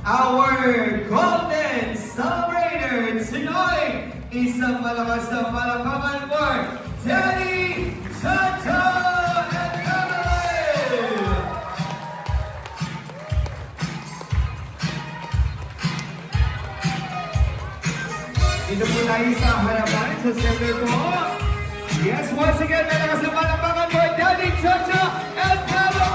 our golden celebrator tonight. Isang malakas na palakpakan for Danny Chacha and Emily! Dito po tayo sa harapan, sa center po. Yes, once again, malakas na palakpakan for Danny Chacha and Emily!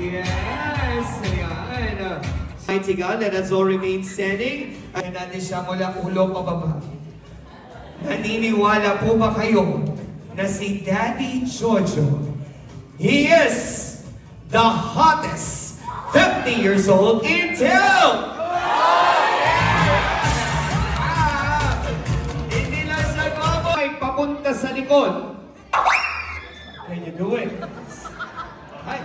Yes, ayan. Mighty God, let us all remain standing. At natin siya mula ulo pababa. Naniniwala po ba kayo na si Daddy Jojo, he is the hottest 50 years old in town? Hindi lang sa gobo ay papunta sa likod. Can you do it? Hi.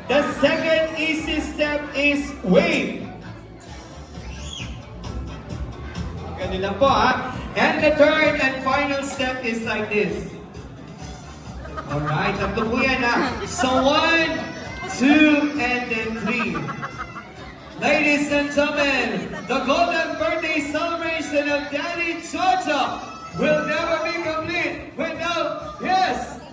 The second easy step is wave. Ganun lang po ha. And the third and final step is like this. Alright, tatlo po yan ha. So 1, 2, and then 3. Ladies and gentlemen, the golden birthday celebration of Daddy Jojo will never be complete without his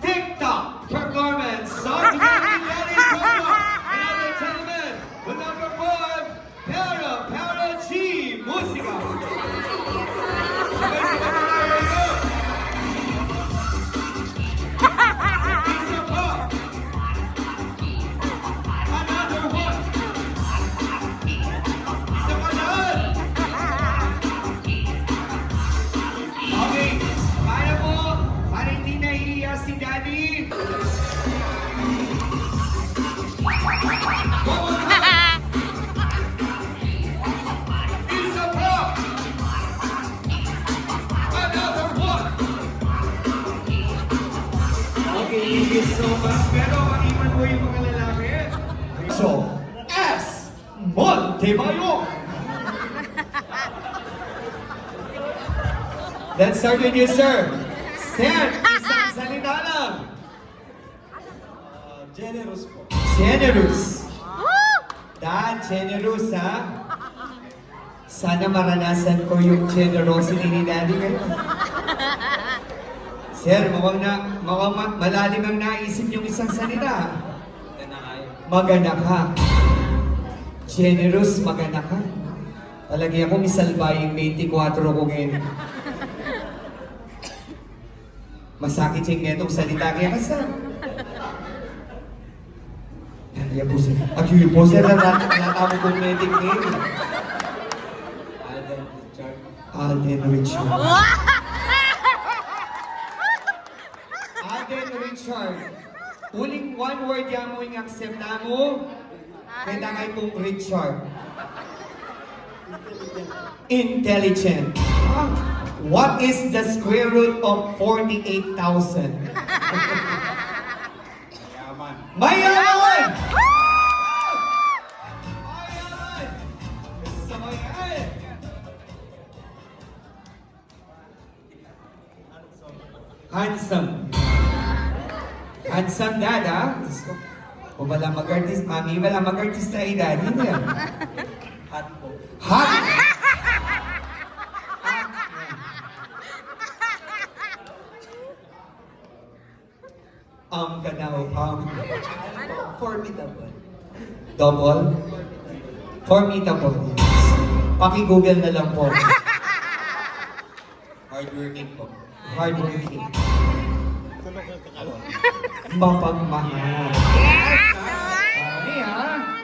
TikTok performance. So together with Daddy Jojo, and the gentlemen, will now perform Para G Música. Another one. Isa pa dyan. Okay, para po, para hindi nahihiya si Daddy. Isa pa. Another one. Okay, thank you so much. Pero maiwan mo yung mga lalaki. So, S. Montebayo. Let's start with you, sir. Sir, isang salita lang. Generous po. Generous. Dad, generous ha? Sana maranasan ko yung generosity ni Daddy ngayon. Sir, malalim ang naisip yung isang salita. Maganda ka. Generous, maganda ka. Palagi ako misalbaying 24 ko ngayon. Masakit yung netong salita kaya ka, sir. Kaya po sir. Actually po sir, natamo kong medic name. Alden Richard. Alden Richard. Alden Richard. Uling one word yan mo yung accept na mo. Kailangan pong Richard. Intelligent. What is the square root of 48,000? Yaman. Mayaman! Mayaman! Gusto mo yan? Handsome. Handsome dad, ha? O wala mag-artist, mami, wala mag-artista ay daddy niya. Hot po. Hot! Ganaw, Formidable. double? Formidable. Paki-google na lang po. Hardworking po. Hardworking. Mapagmahal. Sorry ha?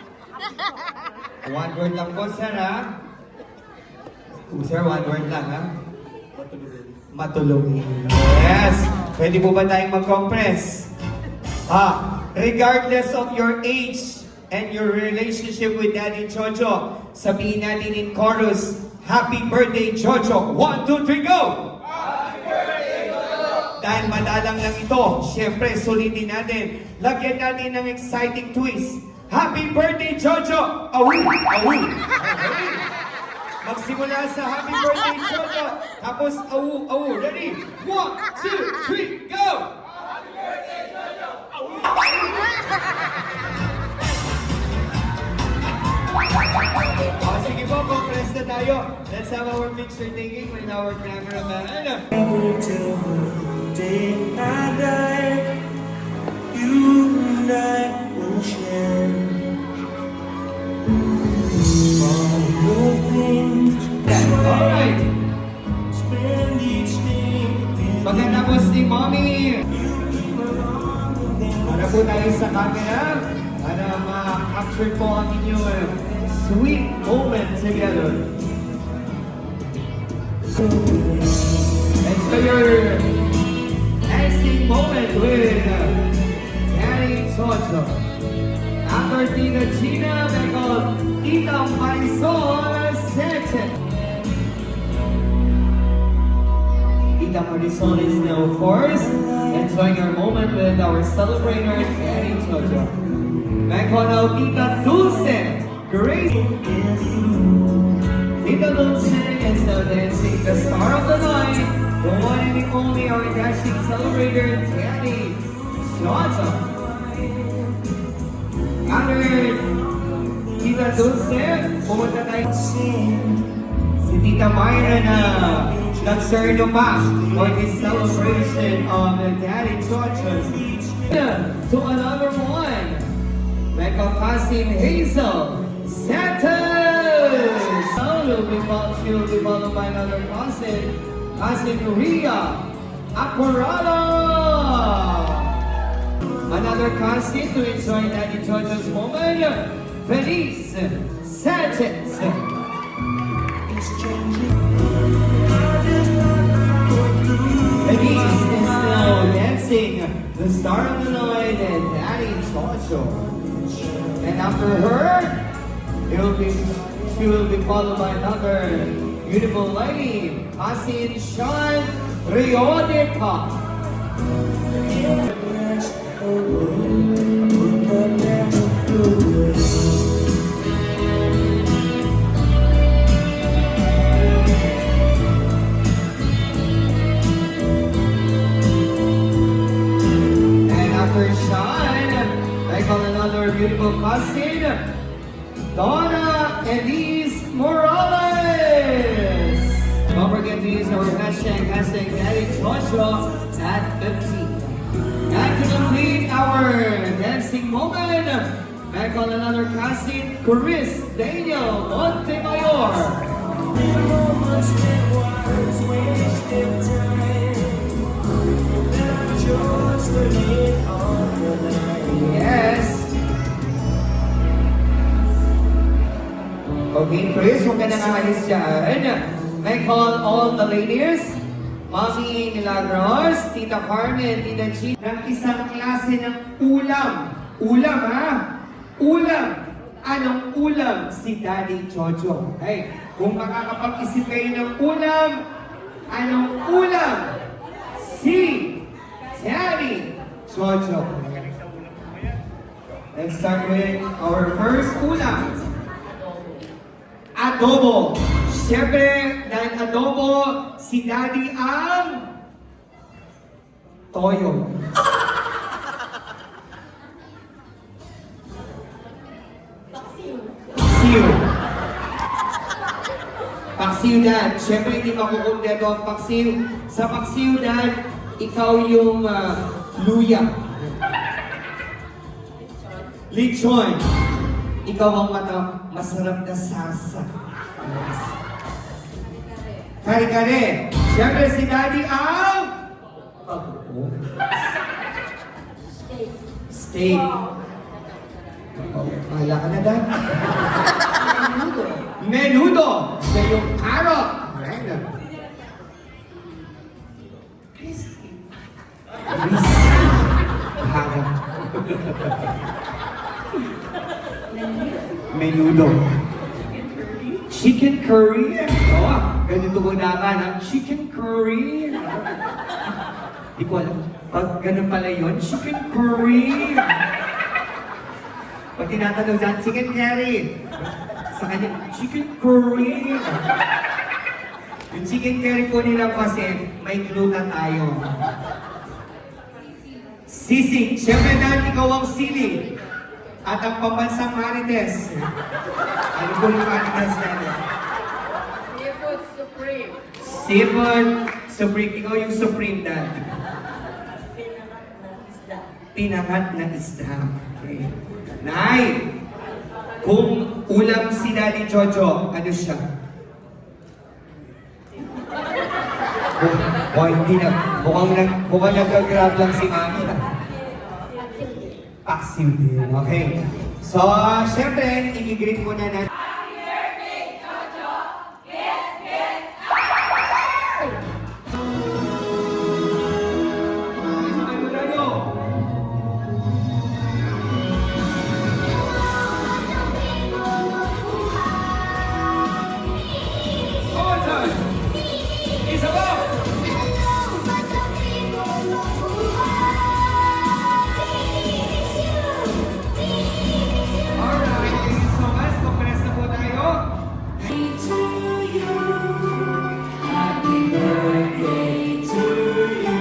One word lang po, sir ha? Sir, one word lang ha? Matulungin. Yes! Pwede po ba tayong mag-compress? Regardless of your age and your relationship with Daddy Jojo, sabihin natin in chorus, Happy Birthday, Jojo! 1, 2, 3, go! Happy Birthday, Jojo! Dahil madalang lang ito, syempre sulitin natin. Lagyan natin ng exciting twist. Happy Birthday, Jojo! Awu! Awu! Okay. Magsimula sa Happy Birthday, Jojo! Tapos awu! Awu! Ready? 1, 2, 3, go! Happy Birthday, Jojo! Awu! tayo. Let's have our picture taking with our cameraman. Till the day I die, you and I will share all the things Alright. spend each day with Pagkatapos ni Mommy, you. Keep along with them. para po tayo sa camera para ma-capture po ang inyong sweet moment together. Let's go your dancing moment with Danny Chocho. After Tita Gina, they call Tita Marisol Sanchez. Tita Marisol is now, of course, enjoying our moment with our celebrator, Danny Chocho. They call now Tita Dulce Grace. Tita Dulce is now dancing the star of the night, the one and the only our dashing celebrator, Danny Chocho. After Tita Dulce, pumunta tayo si Tita Myra na nagserno pa for this celebration of the Daddy Chochos. To another one, Michael Kasim Hazel Santos. She will be followed by another cousin, Cousin Ria Aquarala. Another cousin to enjoy Daddy Chocho's moment, Feliz Sanchez. It's changing. I just thought I would do. Feliz is now dancing the star of the night and Daddy Chocho. And after her, she will be followed by another beautiful lady, Cousin Sean Riodeca. And after Sean, I call another beautiful cousin, Donna Elise Morales. Don't forget to use our hashtag Daddy Chocho at 50. And to complete our dancing moment, I call another cousin, Chris Daniel Montemayor. Moments that was wasted time. Without yours to live on the line. Yes. Okay, Chris, huwag ka nang aalis dyan. I call all the ladies, Mami Milagros, Tita Carmen, Tita G, ng isang klase ng ulam. Ulam, ha? Ulam. Anong ulam? Si Daddy Chocho. Hey, kung makakapag-isip kayo ng ulam, anong ulam? Si Daddy Chocho. Let's start with our first ulam. Adobo. Siyempre, dahil adobo, si Daddy ang toyo. Paksiw. Paksiw, Dad. Siyempre, hindi makukumpleto ang paksiw. Sa paksiw, Dad, ikaw yung luya. Lechon. Ikaw ang masarap na salsa. Kare-kare. Siyempre si Daddy ang pag-upo. Steak. Oh, kala ka na, Dad. Menudo. Siya yung carrot. Crispy. Carrot. Menudo. Chicken curry. Oh, ganito mo naman ang chicken curry. Di ko alam. Pag ganun pala yun, chicken curry. Pag tinatanong sa chicken curry, sa kanya, chicken curry. Yung chicken curry po nila kasi may gluten tayo. Sisig. Siyempre dahil ikaw ang sili. At ang pambansang Marites. Ano po yung Marites natin? Seafood Supreme. Ikaw yung Supreme Dad. Pinangat na isda. Okay. Nay! Kung ulam si Daddy Jojo, ano siya? Hindi na. Mukhang nag-grab lang si Mami. Paksiw din. Okay. So, syempre, i-greet muna natin. Alright, thank you so much. Congrats na po tayo. To you, happy birthday to you.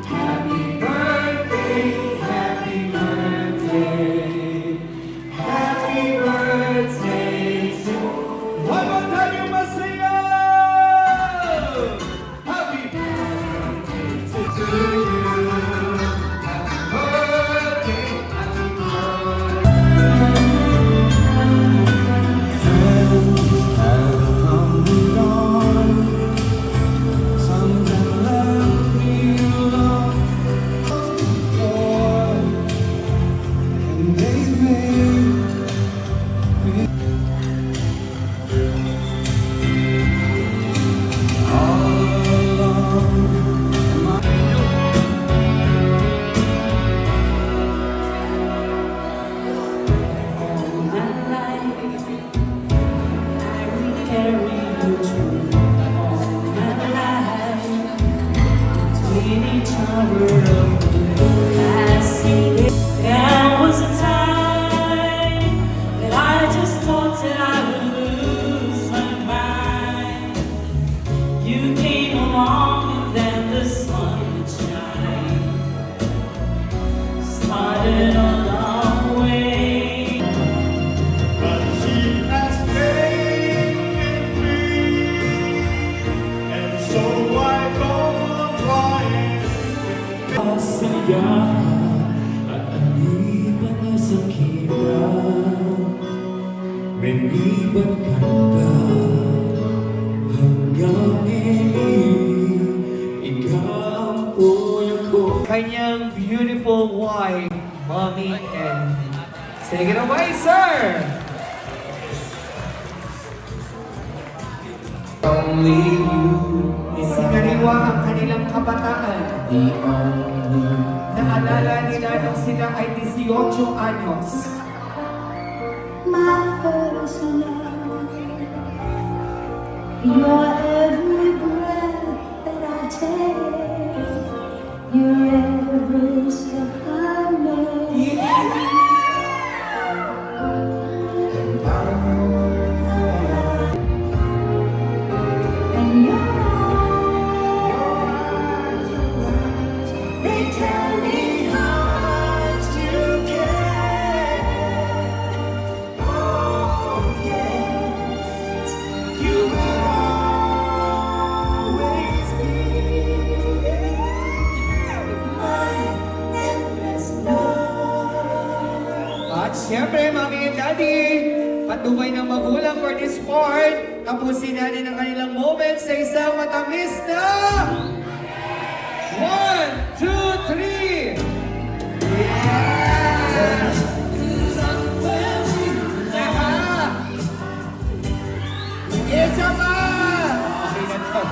Happy birthday, happy birthday, happy birthday to One more time, you must sing it! Happy birthday to you. Happy birthday, happy birthday. Friends have come and gone. Some have left me alone. And they've made all along. All my life, I will carry you through all my life. Between each other, I see it. There was a time that I just thought that I would lose my mind. You came along and then the sun would shine. Started on our way. But she has stayed with me, and so I go on trying. Saya at alipan na sa kita, menibat ganda hanggang ngayon, ikaw ang puya ko. Kanyang beautiful wife, Mommy and take it away, sir! Only you, Isinaliwa ang kanilang kabataan. the only Naalala nila nung sila ay 18 anyos. My first love, your every breath that I take, your every step I make. And your eyes, they tell me how much you care. Oh yes, you will always be my endless love. At syempre, Mommy and Daddy, patnubay ng magulang for this part. Tapusin natin ang kanilang moment sa isang matamis na 1, 2, 3! Yes! Yes, Ama! Okay na to.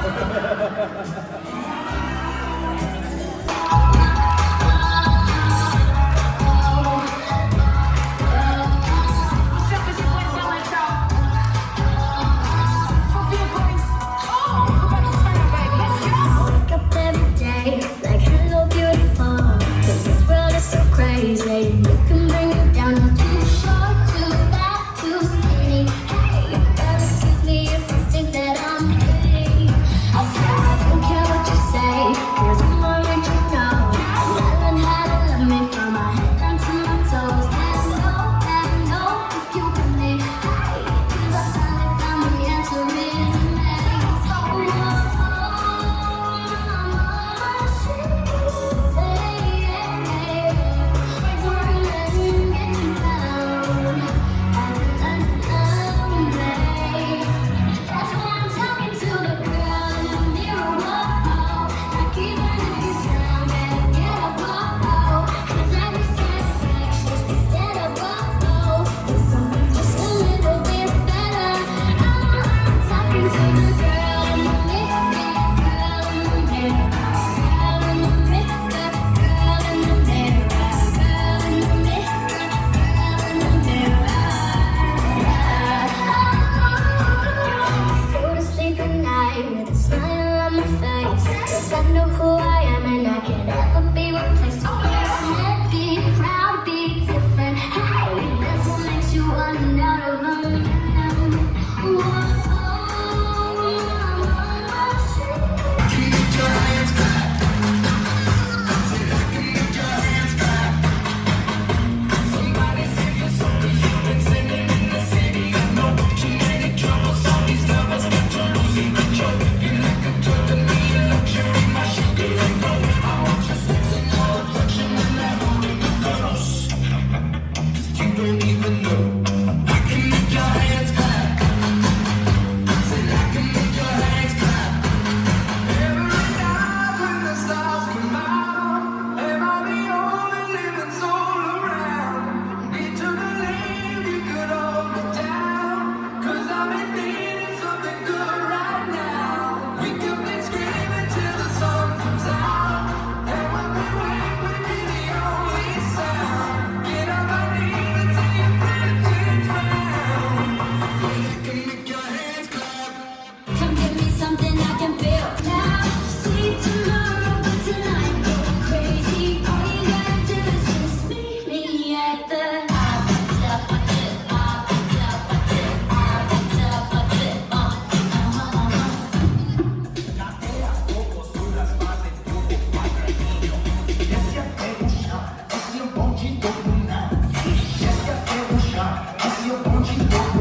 Wake up every day like hello beautiful.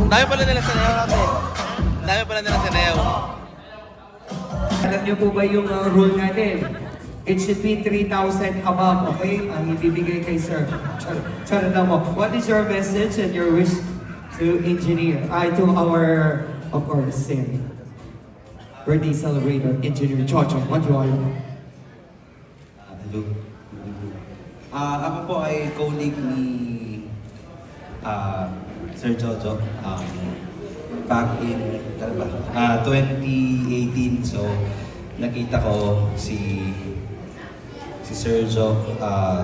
Dami pala nila sa Neo natin. Dami pala nila sa Neo. Alam niyo po ba yung rule natin? It should be 3,000 above, okay? Ang ibibigay kay sir. Charot lang mo. What is your message and your wish to engineer? To our, of course, birthday celebrator, Engineer Chocho. What do you want? Hello. Ako po ay colleague ni Sir Jojo. Back in 2018, so nakita ko si Sir Jo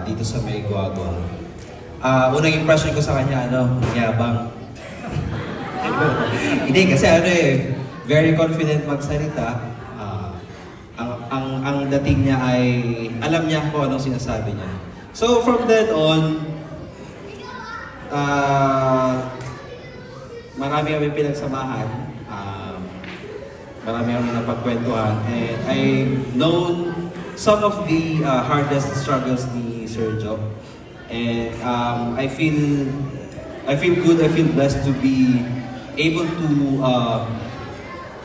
dito sa May Guagua. Unang impression ko sa kanya, yabang. Hindi kasi very confident magsalita. Ang dating niya ay alam niya kung anong sinasabi niya. So from then on, marami kami pinagsamahan. Marami kami napagkwentuhan. And I've known some of the hardest struggles ni Sir Jo. And I feel good, I feel blessed to be able to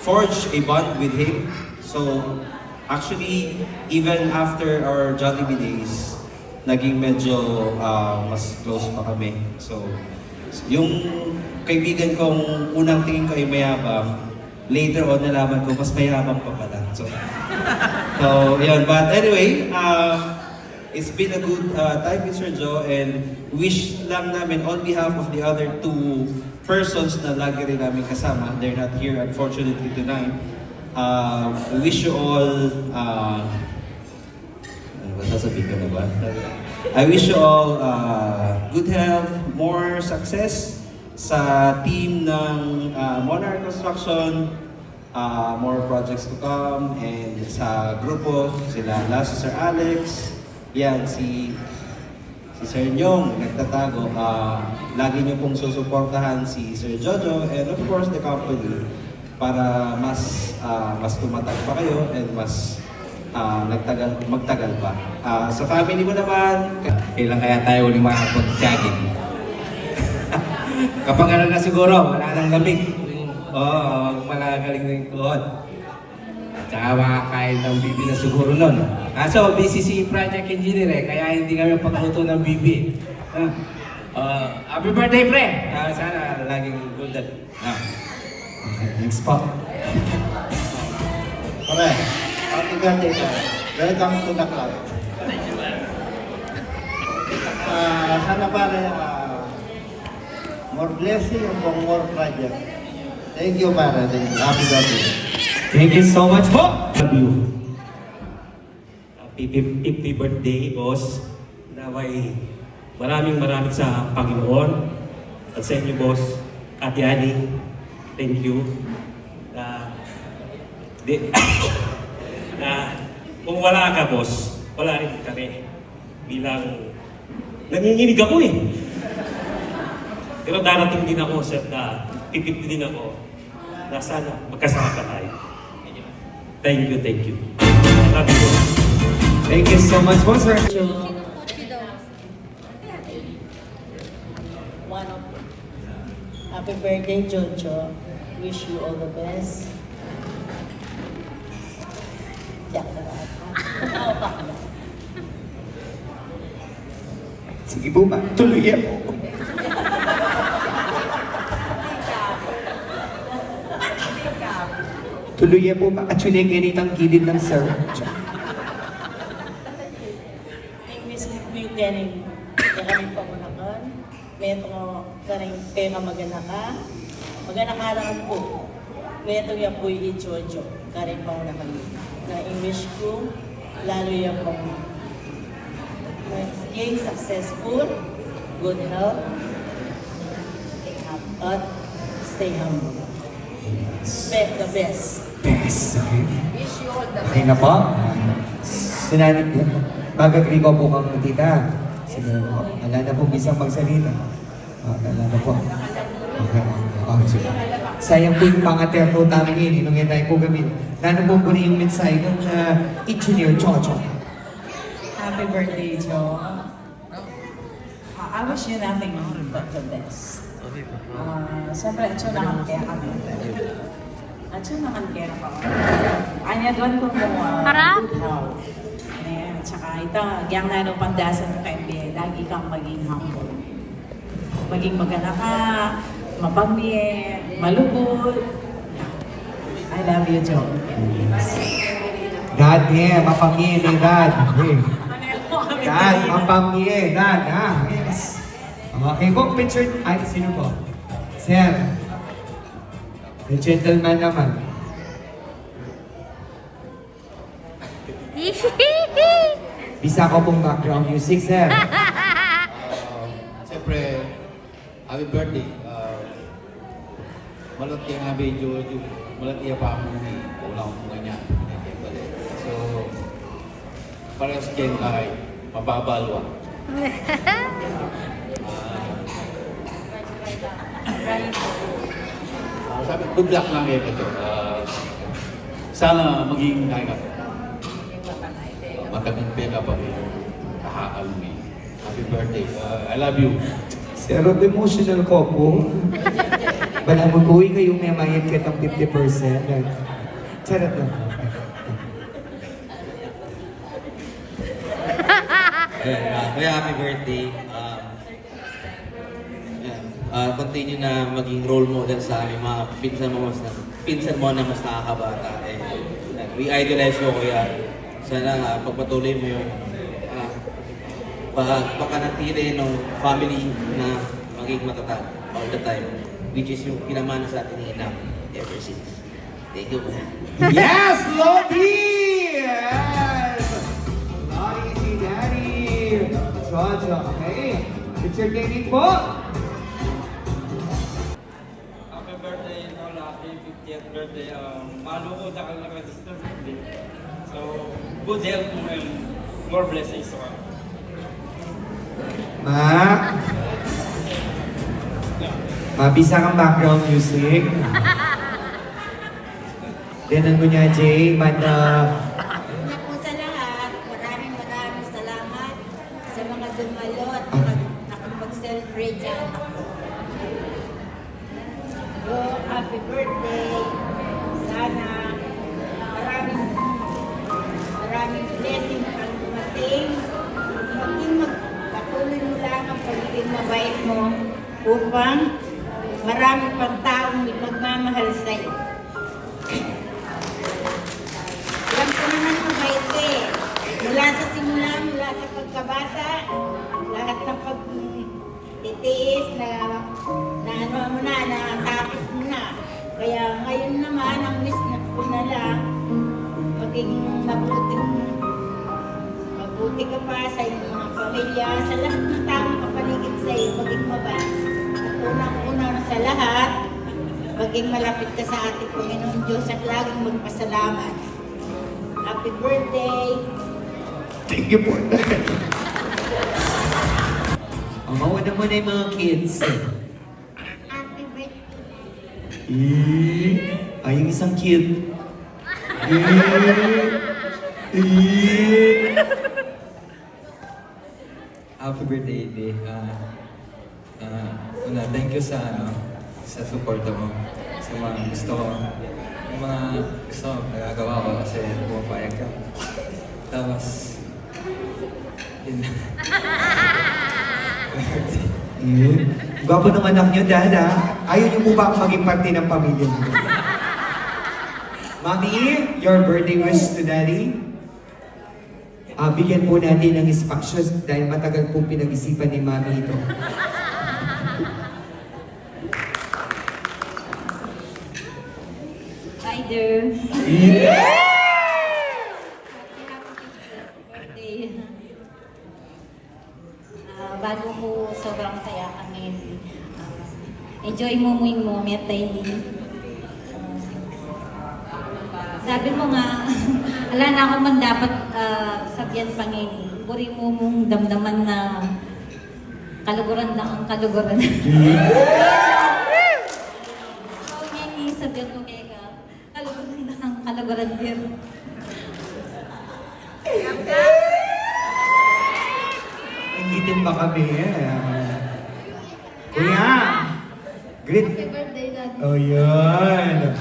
forge a bond with him. So actually, even after our Jollibee days, naging medyo mas close pa kami. So yung kaibigan kong unang tingin ko ay mayabang, later on nalaman ko mas mayabang pa pala. So yun. But anyway, it's been a good time with Sir Jo, and wish lang namin on behalf of the other two persons na lagi rin namin kasama. They're not here unfortunately tonight. We wish you all sasabihin ko na ba? I wish you all good health, more success sa team ng Monarch Construction, more projects to come, and sa grupo, sila Sir Alex, yan, si Sir Nyong, nagtatago. Lagi niyo pong susuportahan si Sir Jojo, and of course the company, para mas tumatag pa kayo and mas magtagal pa. Sa family mo naman, Kailan kaya tayo ulit makapag-jogging? Kapag ano na siguro, wala nang lamig. Oo, malagaling na yung tuhod. Tsaka makakain ng bibi na siguro nun. Kaso, busy si Project Engineer kaya hindi kami pagluto ng bibi. Happy birthday, pre! Sana laging golden. Next pa. Pare, happy birthday ka. Welcome to the club. Sana pare, more blessing and more project. Thank you pare. Thank you. Happy birthday. Thank you so much po. Love you. Happy 50th birthday, boss. Naway maraming sa Panginoon at sa inyo, boss. Ate Annie, thank you. Kung wala ka, boss, wala rin kami. Bilang nanginginig ako eh. Pero darating din ako, sir, na 50 din ako na sana magkasama ka tayo. Thank you, thank you. Love you. Thank you so much po, sir. Happy birthday, Jojo. Wish you all the best. Sige po ba? Tuloy yan po. Tuloy yan po ba? Actually, ganitang gilid ng sir. English yung ganing kami pamunakan. Meto karing tema magana ka. Magana ka lang po. Meto yung po i-jojo. Karing pamunakan. Na English ko, lalo yung pang being successful, good health, at stay humble. The best. Best. Okay na po? Sinanap yan. Mag-agree ko po kang tita. Sige po. Wala na pong bisang magsalita. Wala na po. Okay. Sige. Sayang po yung pangaterno namin yun. Inungin tayo po gamin. Nano po po na yung mensahe ng Engineer Chocho. Happy birthday, Joe. I wish you nothing but the best. Siyempre, atsunahan kaya kami. Atsunahan kaya ako. Anya doon ko mo good health. Ayan, tsaka ito, yang na pandasan mo kay lagi kang maging humble. Maging maganda ka, mapamye, malugod. I love you, Joe. God, yeah, mapamye ni God. God, mapamye, God, ha? Yes. Okay po, picture. Ay, sino po? Sir. The gentleman naman. Bisa ko pong background music, sir. Siyempre, happy birthday. Malati nga medyo, malati pa ako ni ulang ko niya. So, parehas kayo ay mababalwa. Sabi, good luck lang kayo ito. Sana maging kaya ka. Magkaging ka pa rin. Kahakal mo eh. Happy birthday. I love you. Zero emotional ko po. Bala mo buhay kayong may mayat kitang 50%. Charot lang. Kaya happy birthday. Continue na maging role model sa aming mga pinsan mo na mas nakakabata. We idolize you, kuya. Sana pagpatuloy mo yung pagkanatili ng family na maging matatag all the time, which is yung pinamana sa atin ni Inam ever since. Thank you. Yes, Lodi! Yes! Lodi si Daddy! Jojo, okay. Picture taking po. Happy birthday, Lola. Happy 50th birthday. Malo ko sa kanya ka birthday. So, good health mo and more blessings to come. Mabisa kang background music. Dinan mo niya, Jay. Una po sa lahat, maraming salamat sa mga dumalo at nakapag-celebrate sa anak ko. So, happy birthday. Sana maraming blessing ang dumating. Patuloy mo lang ang pagiging mabait mo upang marami pang taong magmamahal sa'yo. Alam ko naman mabait eh. Mula sa simula, mula sa pagkabata, lahat ng pagtitiis na ano mo na, natapos mo na. Kaya ngayon naman, ang wish na ko na lang, maging mabuti ka pa sa iyong mga pamilya, sa lahat ng taong kapaligid sa iyo, maging mabait. At unang-una sa lahat, maging malapit ka sa ating Panginoon Diyos at laging magpasalamat. Happy birthday! Thank you po. Mauna mo na yung mga kids. Happy birthday! Ay, yung isang kid. Happy birthday, Ide. Thank you sa support mo. Sa mga gusto ko. Yung mga gusto ko, nagagawa ko kasi pumapayag ka. Tapos, yun. Gwapo ng anak niyo, Dad, ha? Ayaw niyo po ba maging parte ng pamilya niyo? Mami, your birthday wish to Daddy? Bigyan po natin ng espasyo dahil matagal po pinag-isipan ni Mami ito. Hi there! Yeah! Happy birthday! Bago ko sobrang saya kami, enjoy mo mo at Tiny. Sabi mo nga, wala na ako man dapat sabihan Panginoon. Puri mo mong damdaman na kaluguran na ang kaluguran. So, ngayon sabihan ko kaya ka, kaluguran na ang kaluguran din. Ingitin ba kami? Kuya! Great. Happy birthday, Daddy. Oh, yun.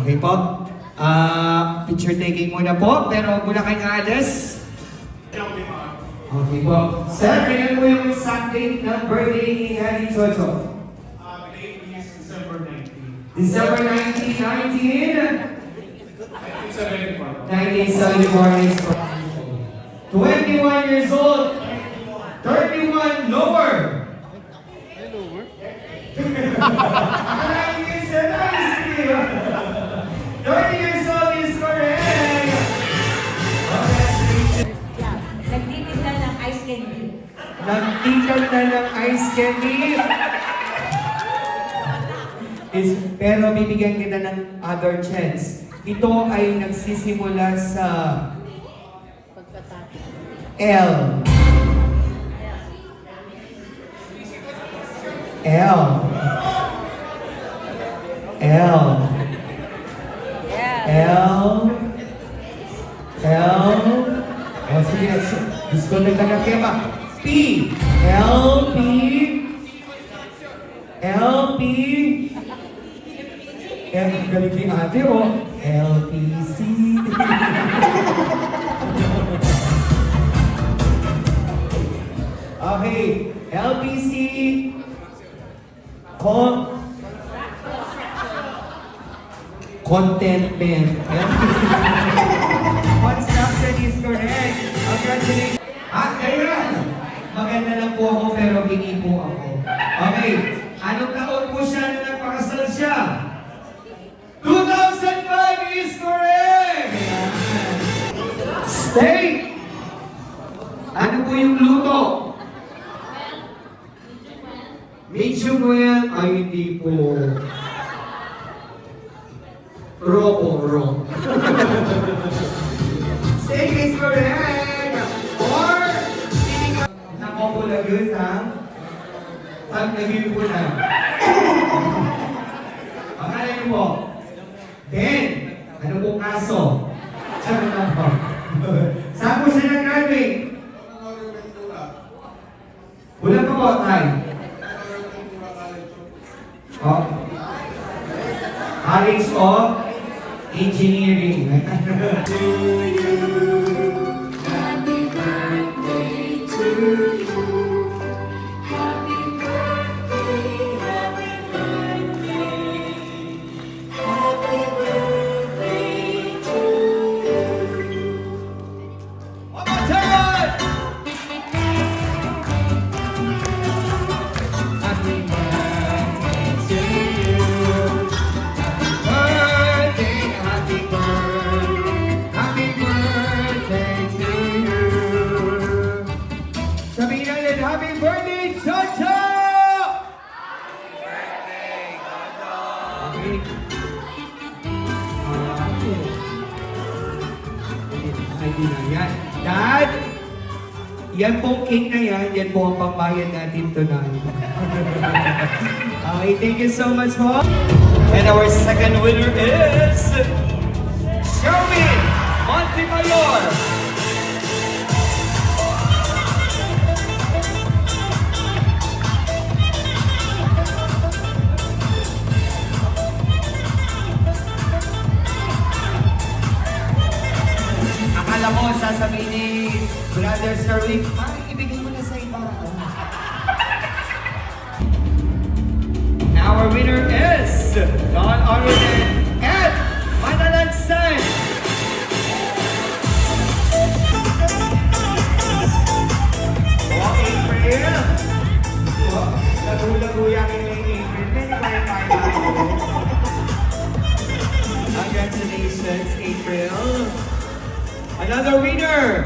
Okay po. Picture taking muna po, pero huwag muna kayong alas. Okay po. Sir, kailan mo yung exact date ng birthday ni Daddy Chocho? The date is December 19. December 19, 1974 is 21 years old. 31 lower. Akalain niyo siya, nice. 30 years old is correct. Nagtitinda ng ice candy. Nagtitinda ng ice candy. Pero bibigyan kita ng other chance. Ito ay nagsisimula sa L. L. L. L. L. O sige, gusto na pa. P. L. P. L. P. Galing ni ate o. LPC. Okay. LPC. Contentment. Construction is correct. Congratulations. Ayan. Maganda lang po ako pero hingi po ako. Okay. Anong taon po siya na nagpakasal siya? 2005 is correct! Steak! Ano po yung luto? Medium well? Ay, hindi po. Raw po, raw. Steak is correct! Or, nakopulagus ha? Pag naging po na. Pangalan niyo po. Then, ano po kaso? Saan na po? Saan po siya nag-graduate? Wala pa po, Tay. Oh. College of Engineering. To you, happy birthday to you. Happy birthday, happy birthday. Happy birthday to you. One more time! Happy birthday to you. Happy birthday to you. Sabihin natin, happy birthday, Chocho! Okay. Ay, di na yan. Dad, yan pong cake na yan po ang pambayad natin tonight. Okay, thank you so much po. And our second winner is Sherwin Montemayor. Akala mo, sasabihin ni Brother Sherwin, ibigay mo na sa iba. Our winner is none other than Ed Manalansan. Oh, April. Oh, lagu-laguya kayo yung April. Pwede tayo. Congratulations, April. Another winner.